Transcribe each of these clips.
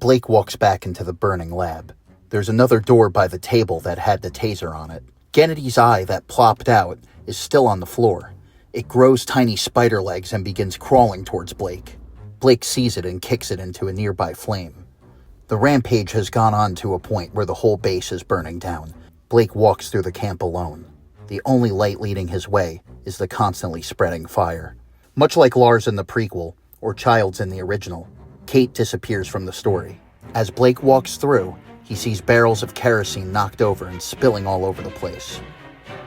Blake walks back into the burning lab. There's another door by the table that had the taser on it. Gennedy's eye that plopped out is still on the floor. It grows tiny spider legs and begins crawling towards Blake. Blake sees it and kicks it into a nearby flame. The rampage has gone on to a point where the whole base is burning down. Blake walks through the camp alone. The only light leading his way is the constantly spreading fire. Much like Lars in the prequel, or Childs in the original, Kate disappears from the story. As Blake walks through, he sees barrels of kerosene knocked over and spilling all over the place.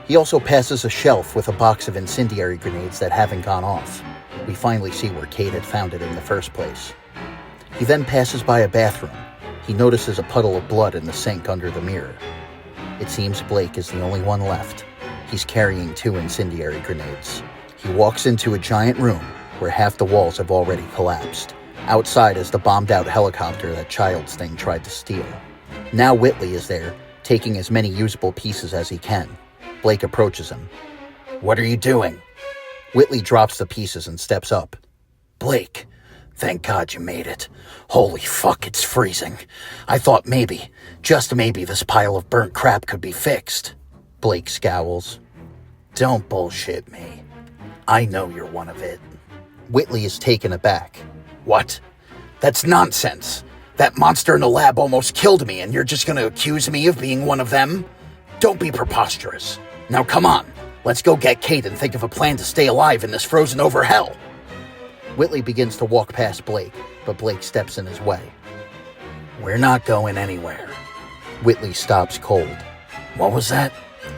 He also passes a shelf with a box of incendiary grenades that haven't gone off. We finally see where Kate had found it in the first place. He then passes by a bathroom. He notices a puddle of blood in the sink under the mirror. It seems Blake is the only one left. He's carrying 2 incendiary grenades. He walks into a giant room where half the walls have already collapsed. Outside is the bombed-out helicopter that Child's thing tried to steal. Now Whitley is there, taking as many usable pieces as he can. Blake approaches him. "What are you doing?" Whitley drops the pieces and steps up. "Blake, thank God you made it. Holy fuck, it's freezing. I thought maybe, just maybe, this pile of burnt crap could be fixed." Blake scowls. "Don't bullshit me. I know you're one of it." Whitley is taken aback. "What? That's nonsense. That monster in the lab almost killed me, and you're just going to accuse me of being one of them? Don't be preposterous. Now come on, let's go get Kate and think of a plan to stay alive in this frozen over hell." Whitley begins to walk past Blake, but Blake steps in his way. "We're not going anywhere." Whitley stops cold. "What was that,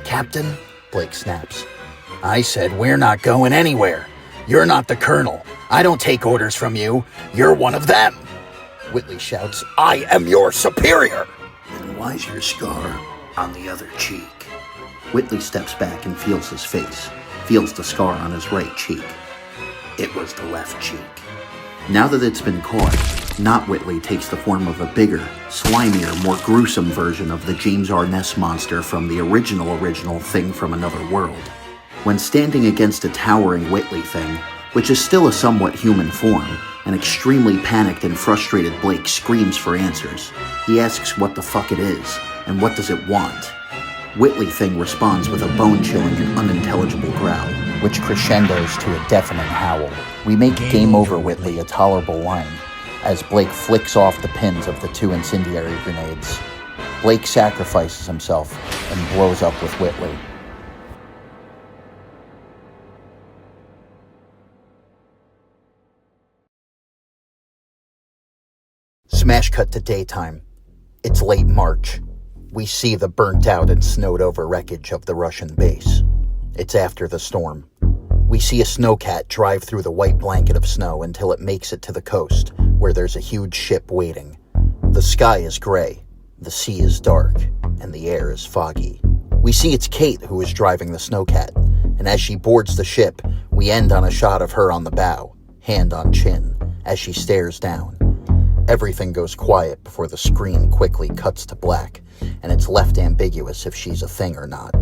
Captain?" Blake snaps. "I said we're not going anywhere. You're not the colonel. I don't take orders from you. You're one of them." Whitley shouts, "I am your superior!" "Then why's your scar on the other cheek?" Whitley steps back and feels his face, feels the scar on his right cheek. It was the left cheek. Now that it's been caught, Not Whitley takes the form of a bigger, slimier, more gruesome version of the James R. Ness monster from the original Thing from Another World. When standing against a towering Whitley thing, which is still a somewhat human form, an extremely panicked and frustrated Blake screams for answers. He asks what the fuck it is, and what does it want? Whitley thing responds with a bone-chilling and unintelligible growl, which crescendos to a deafening howl. We make Game Over Whitley a tolerable line, as Blake flicks off the pins of the 2 incendiary grenades. Blake sacrifices himself and blows up with Whitley. Smash cut to daytime. It's late March. We see the burnt out and snowed over wreckage of the Russian base. It's after the storm. We see a snowcat drive through the white blanket of snow until it makes it to the coast, where there's a huge ship waiting. The sky is gray, the sea is dark, and the air is foggy. We see it's Kate who is driving the snowcat, and as she boards the ship, we end on a shot of her on the bow, hand on chin, as she stares down. Everything goes quiet before the screen quickly cuts to black, and it's left ambiguous if she's a thing or not.